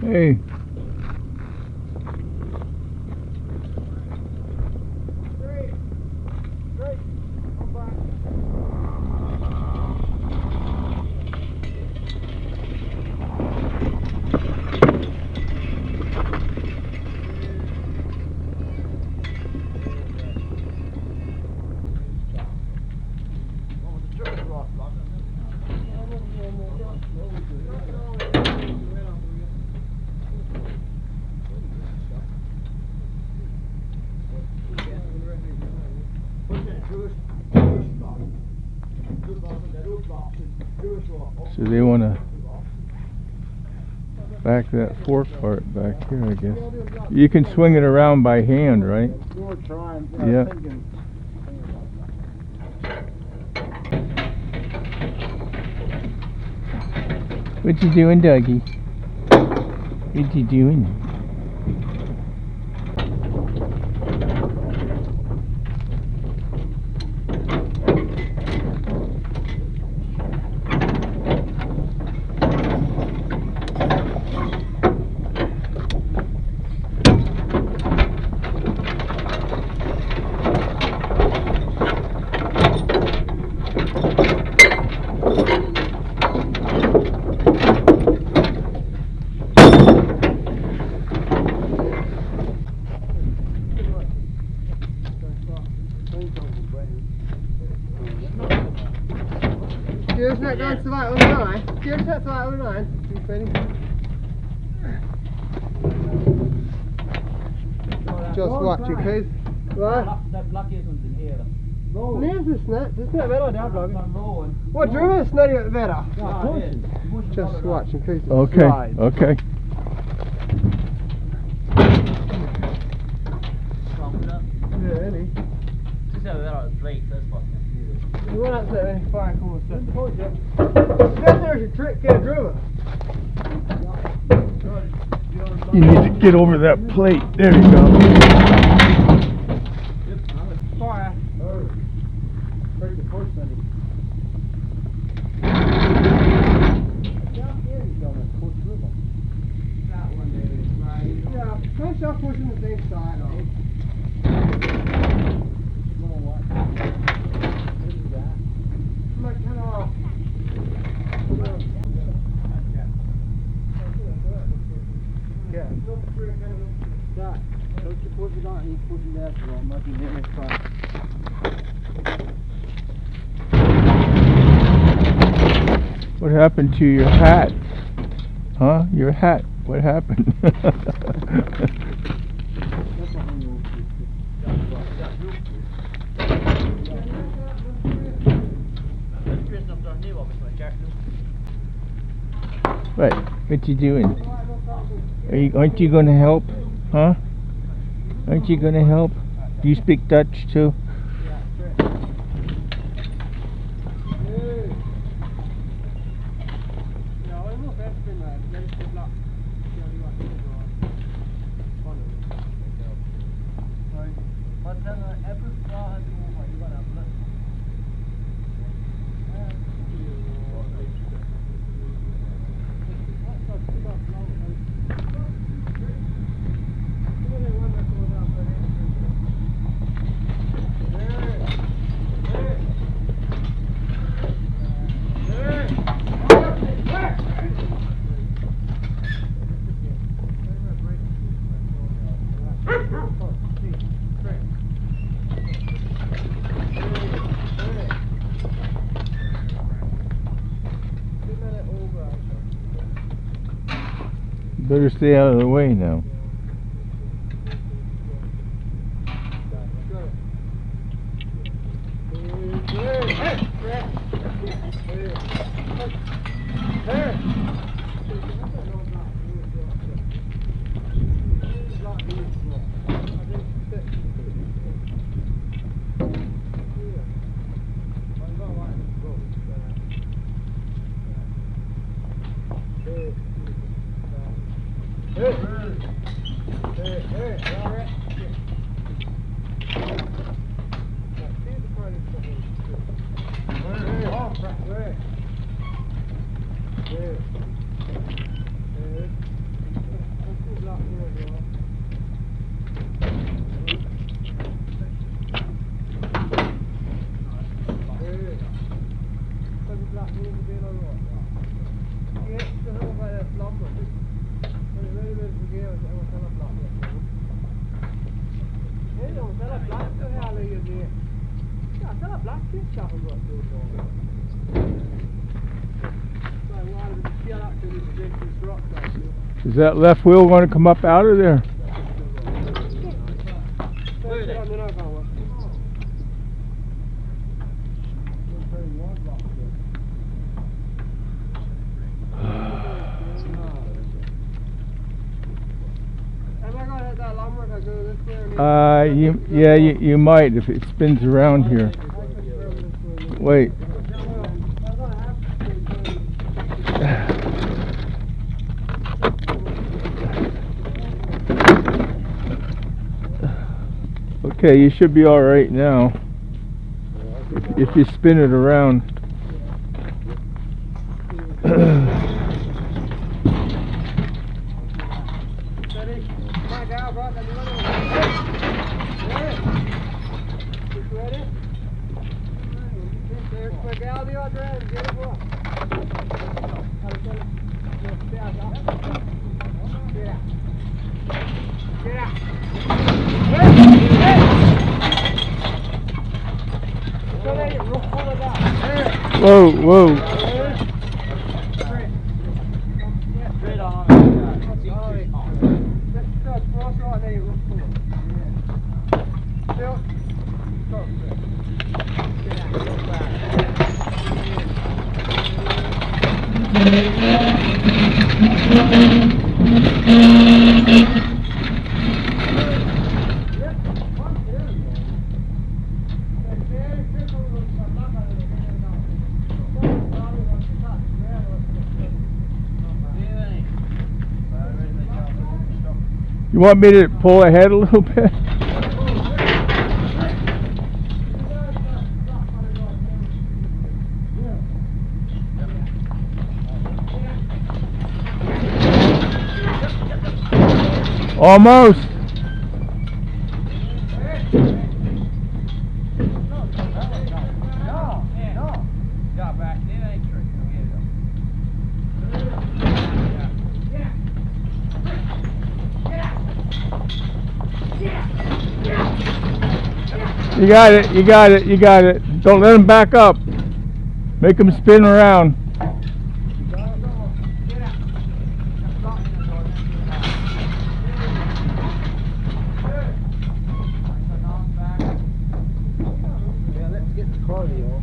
Hey. So they want to back that fork part back here, I guess. You can swing it around by hand, right? We're trying. Yeah. What you doing, Dougie? What you doing? Cheers, net down to that other line. Cheers, net to that other line. Too funny. Just watch it, please. Right. That black isn't in here. Leave this net. This net better, that block. What drew this net better? Just watch in case it Okay. slides. Okay. Yeah, any. You went out there and fire come and stuff. There's your trick, get a drummer. You need to get over that plate. There you go. Fire. Break the force money. Yeah, push up pushing the same side. Don't you push it on, he's pushing that wrong, might be near his front. What happened to your hat? Huh? Your hat. What happened? What? What you doing? Aren't you going to help? Huh? Aren't you going to help? Do you speak Dutch too? Better stay out of the way now. Hey! Is that left wheel going to come up out of there? You might if it spins around here. Wait. Okay, you should be all right now. If you spin it around. Whoa, whoa. You want me to pull ahead a little bit? Almost. You got it, you got it, you got it. Don't let him back up. Make him spin around. Yeah, let's get the cardio.